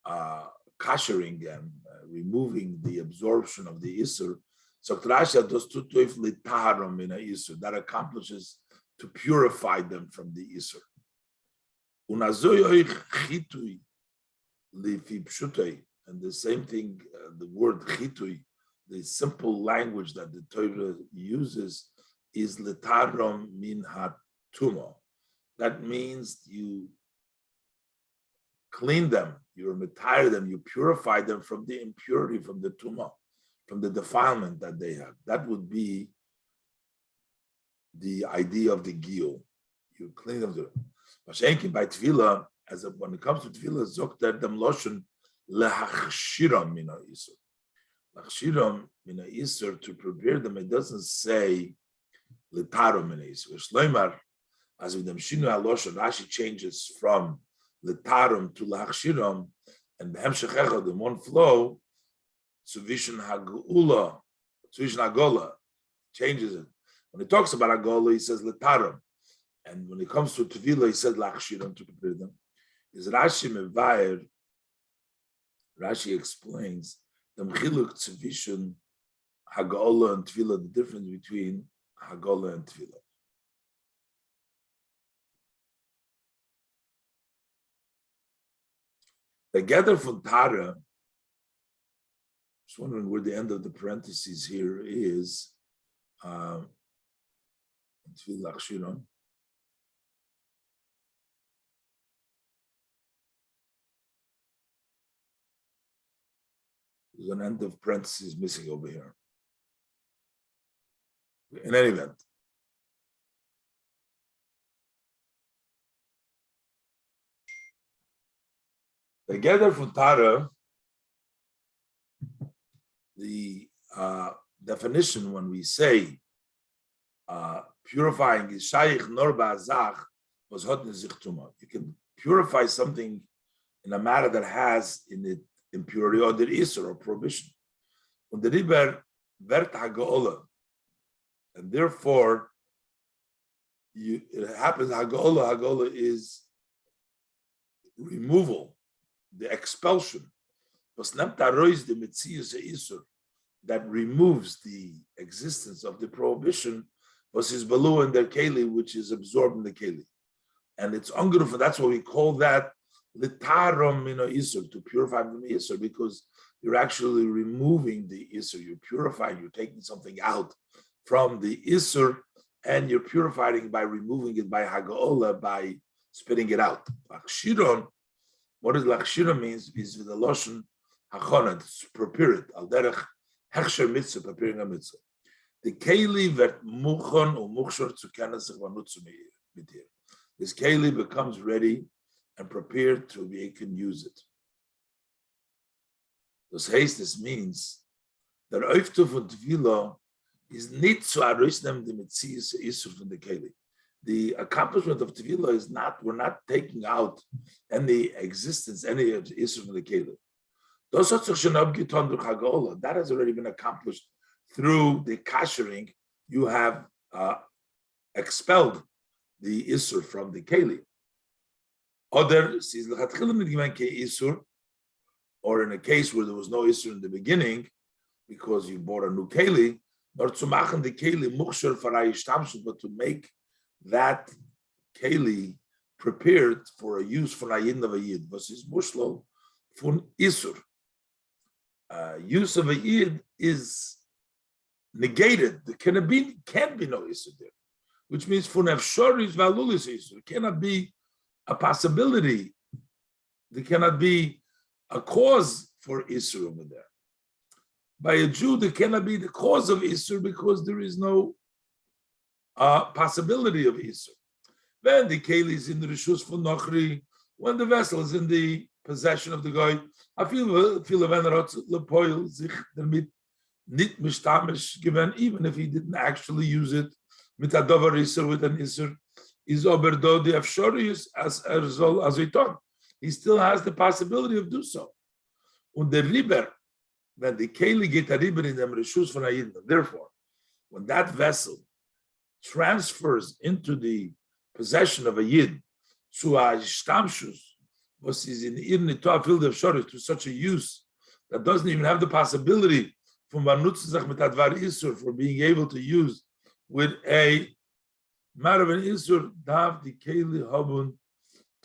kashering and removing the absorption of the Isur, Zokt Rashi does tutoif litaharam in a Isur, that accomplishes to purify them from the Isur. And the same thing, the word chitui, the simple language that the Torah uses is letarom min hatumo. That means you clean them, you retire them, you purify them from the impurity, from the tumah, from the defilement that they have. That would be the idea of the giyul. You clean them. Mashenkin by tefillah, when it comes to tefillah, zokter dem loshon lehachshiram mina isur. Lachshiram mina isur, to prepare them. It doesn't say letarom mina isur. Shloimar, as with them shinu haloshon, Rashi changes from letarom to lachshiram, and behemshech echad in one flow. Tzuvishin hagula, tzuvishin hagola, changes it. When he talks about hagola, he says letarom. And when it comes to Tefillah, he said lachshiram, to prepare them. Is Rashi mevayer? Rashi explains the mechiluk tzivishon hagola and Tefillah, the difference between hagola and Tefillah. They gather from Tara. Just wondering where the end of the parentheses here is. Tefillah lachshiram. There's an end of parentheses missing over here. In any event, they gather from Tara. The definition when we say purifying is shaykh nor ba'azach was hot nezichtuma. You can purify something in a matter that has in it impurity or the isur or prohibition. When the riber vert hagola, and therefore it happens hagola is removal, the expulsion. That removes the existence of the prohibition was his balu in their keli, which is absorbed in the keli. And it's ungruf, that's why we call that litarom mina isur, to purify from the isur, because you're actually removing the isur, you're purifying, you're taking something out from the isur, and you're purifying by removing it by hagola, by spitting it out. Lachshiron, what does lachshiron means is with the loshon hachonah, to prepare it, al derech hechsher mitzvah, preparing a mitzvah. The keli vet muchon or muchshor zu kennesich vanutzu mitir. This keli becomes ready and prepared to be able to use it. This means that oiftu von tefillah is not to arisnem the mitzias isur from the keli. The accomplishment of tefillah is not, we're not taking out any existence, any isur from the keli. That has already been accomplished through the kashering. You have expelled the isur from the keli. Other sees isur, or in a case where there was no isur in the beginning, because you bought a new keli, but to make that keli prepared for a use for ayin of a yid, versus mushlo fun isur. Use of a yid is negated. There can't be no isur there, which means fun efshoris valulis isur. It cannot be a possibility. There cannot be a cause for isur over there. By a Jew, there cannot be the cause of isur because there is no possibility of isur. When the keli is in the rishus for nochri, when the vessel is in the possession of the guy. I feel wenn lepoil sich damit nicht mishtamish given, even if he didn't actually use it mit a dover isur, with an isur, is aber do the afshorius as soll as he still has the possibility of do so. Und der Riber, when the Keli geht a Riber in dem Rishus von Ayidna, therefore, when that vessel transfers into the possession of a Yid, to a Shtamshus, was is in Irni Toa field of Shorich, to such a use that doesn't even have the possibility from Vanutzach mit Advar Isur for being able to use with a Maravan Isur, Dav the Keli Habun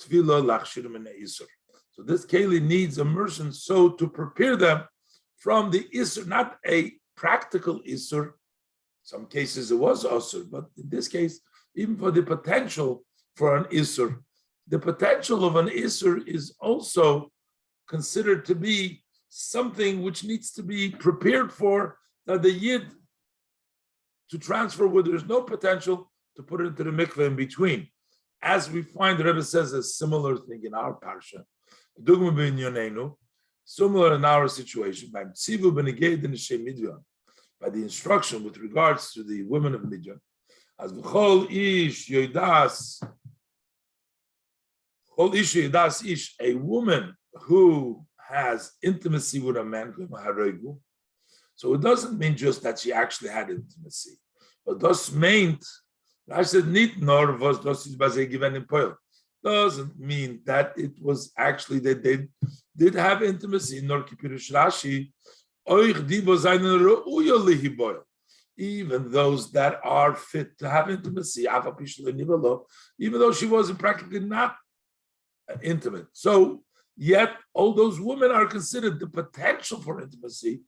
Tvila Lachshir Min Isur. So this Keli needs immersion so to prepare them from the Isur, not a practical Isur. Some cases it was Asur, but in this case, even for the potential for an Isur, the potential of an Isur is also considered to be something which needs to be prepared for, that the Yid to transfer where there's no potential to put it into the mikveh in between. As we find, the Rebbe says a similar thing in our parsha. Similar in our situation, by the instruction with regards to the women of Midian, as v'chol ish yodas, chol ish yodas ish, a woman who has intimacy with a man, so it doesn't mean just that she actually had intimacy, but das meint, I said nit nor was das is basé given in poil. Doesn't mean that it was actually that they did have intimacy, nor kipirish Rashi, even those that are fit to have intimacy, even though she wasn't practically not intimate. So yet all those women are considered, the potential for intimacy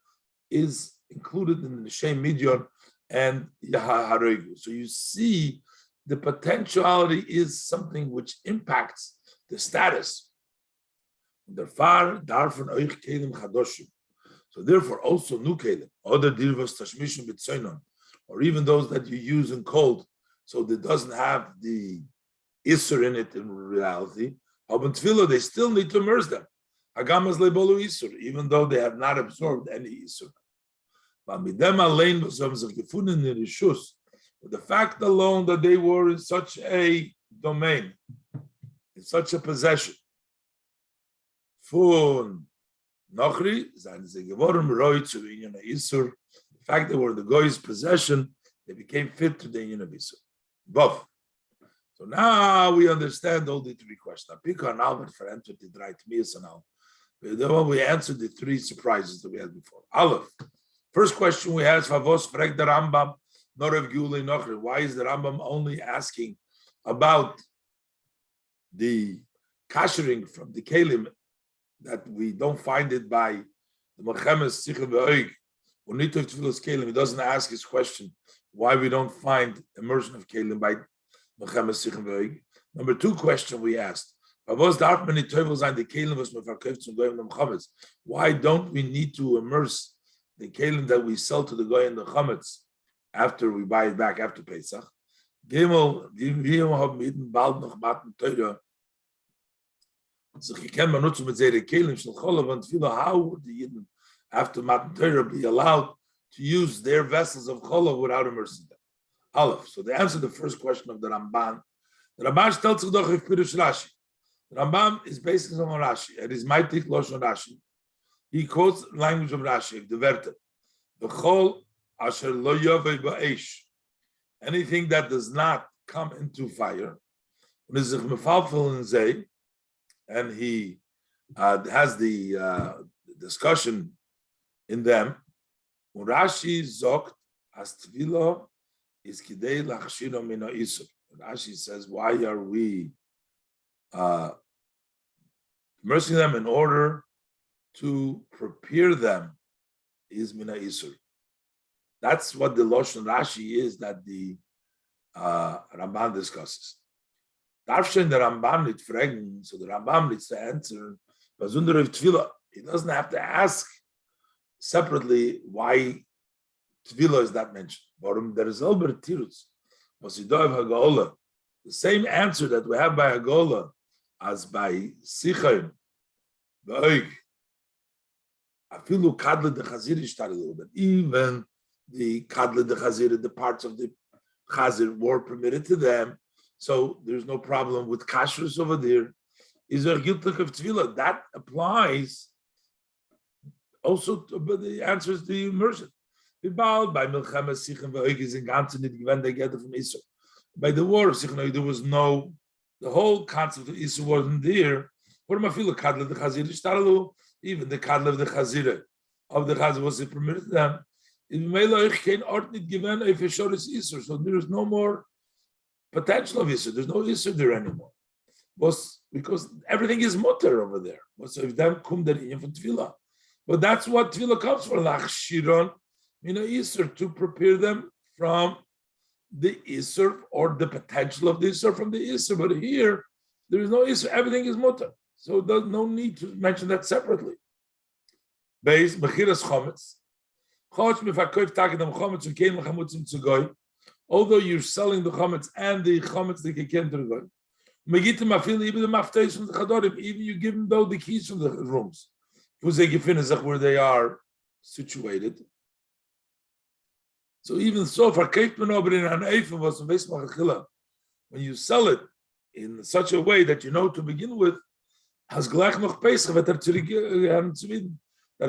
is included in the Shem Midyon and Yaharegu. So you see the potentiality is something which impacts the status. So therefore, also new kelim, other dirvos tashmishim b'tzoinon, or even those that you use in cold, so that doesn't have the isur in it in reality. Habun tefillah, they still need to immerse them. Hagamas lebolu isur, even though they have not absorbed any isur. But the fact alone that they were in such a domain, in such a possession, fun. Nochri, the fact they were the goy's possession, they became fit to the Inyan of Isur. Both. So now we understand all the three questions. Pika and Albert for entered the right meals and now. We answered the three surprises that we had before. Aleph. First question we had is Favos Frek the Rambam, Norev Gule Nochri. Why is the Rambam only asking about the kashering from the Kalim, that we don't find it by the Mechemes Sichel Ve'oig, or Nitov Tfilos Kelim? He doesn't ask his question why we don't find immersion of Kelim by Mechemes Sichel Ve'oig. Number two question we asked, why don't we need to immerse the Kelim that we sell to the Goy and the Chametz after we buy it back after Pesach? Gimel, so he can manutz mit zeh kelim shel cholav and tefillah. How would the Yidden after Matan Torah be allowed to use their vessels of cholav without immersing them? Aleph. So they answer the first question of the Ramban. The Ramban tells us if Pirush Rashi. The Rambam is based on Rashi. It is Maitik Loshon Rashi. He quotes language of Rashi, the Verte. The chol asher lo yovei ba'esh. Anything that does not come into fire. When is mefalfel in zeh, and he has the discussion in them. Rashi zokt as tvilo is kidei lachshiro mina isur. Rashi says, why are we immersing them in order to prepare them? Is mina isur. That's what the Lashon Rashi is that the Ramban discusses. Darfshen the Rambam nicht fragen, so the Rambam needs to answer. He doesn't have to ask separately why Tvila is not mentioned. But there is Albert Tirutz, the same answer that we have by Hagola as by Sichim Afilu kadle de chazir ishtar a little bit. Even the kadle de chazir, the parts of the chazir were permitted to them, so there's no problem with kashrus over there. Is there giltuk of tefillah that applies? Also, but the answer is the immersion. By milchama sichen v'oigis in ganzen nit given they get from Isur. By the war of sichen, there was no, the whole concept of Isur wasn't there. Even the kadle of the chazir of the chazir was permitted to them. So there is no more potential of Isur. There's no Isur there anymore. Because everything is mutter over there. So if them come there in from tefillah. But that's what tefillah comes for. Lachshiron, Isur, to prepare them from the Isur or the potential of the Isur from the Isur. But here, there is no Isur. Everything is mutter. So there's no need to mention that separately. Beis mechiras chometz. Although you're selling the chometz and the chometz the keken to the goy, even you give them though the keys from the rooms, where they are situated. So even so, when you sell it in such a way that you know to begin with, that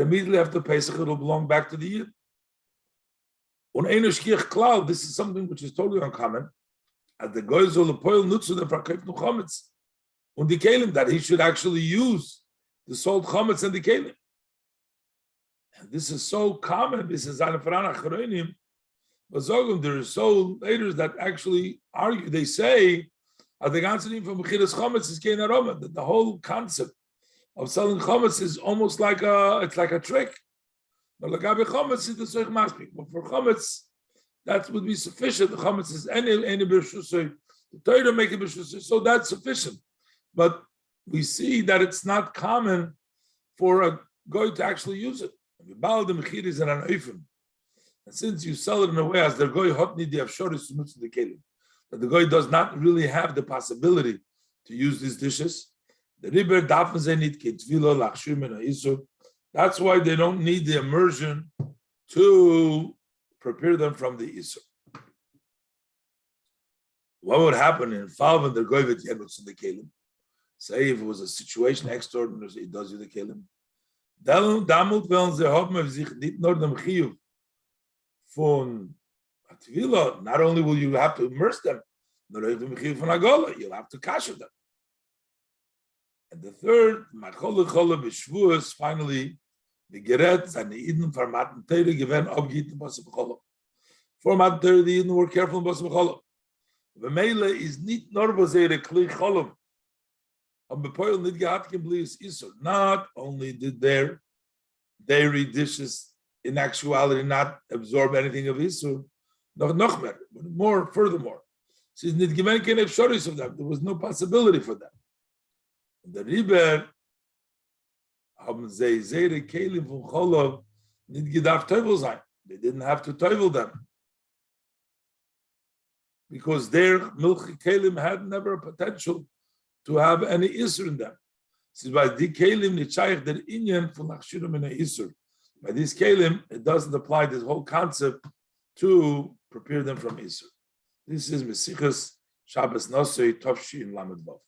immediately after Pesach it will belong back to the Yid. This is something which is totally uncommon. As the goy soll poil nutzu the verkauft no chometz und die kelim, that he should actually use the sold chometz and the kelim. And this is so common. This is an Farana Achronim. But there are so leaders that actually argue. They say that the whole concept of selling chometz is almost like a trick. But for chometz, that would be sufficient. The chometz is any b'shusay. The Torah make it b'shusay, so that's sufficient. But we see that it's not common for a guy to actually use it. And since you sell it in a way as the guy hotni the afshoris to nutz the kelim, that the guy does not really have the possibility to use these dishes. The riber dafen ze nit ketvilo lachshir min ha'isur. That's why they don't need the immersion to prepare them from the isur. What would happen in fall when the guy with yenutz in the kelim? Say if it was a situation extraordinary, he does you the kelim. Damut wollen sie haben auf sich nicht nur dem chiyuv von Tefillah. Not only will you have to immerse them, you'll have to kasher them. And the third, finally, the Geret, seine Iden formaten Teire gewähren abgehitten Basa B'cholam. Formaten Teire, the Iden were careful in Basa B'cholam. The Meile is nicht nur was Kli Cholam. Not only did their dairy dishes in actuality not absorb anything of Isur, but more, furthermore. Since nicht gewähren keine Efshoris of them, there was no possibility for them. The Riber haben sie ihre Kelim von Cholov nicht gedarf Teufel sein. They didn't have to Teufel them. Because their Milchi Kelim had never a potential to have any Isur in them. This is by the Kelim Nichayich der Inyan von Nachshirim in a Isur. By this Kelim, it doesn't apply this whole concept to prepare them from Isur. This is Mesichas Shabbos Nosei Tovshi in Lamed Vav.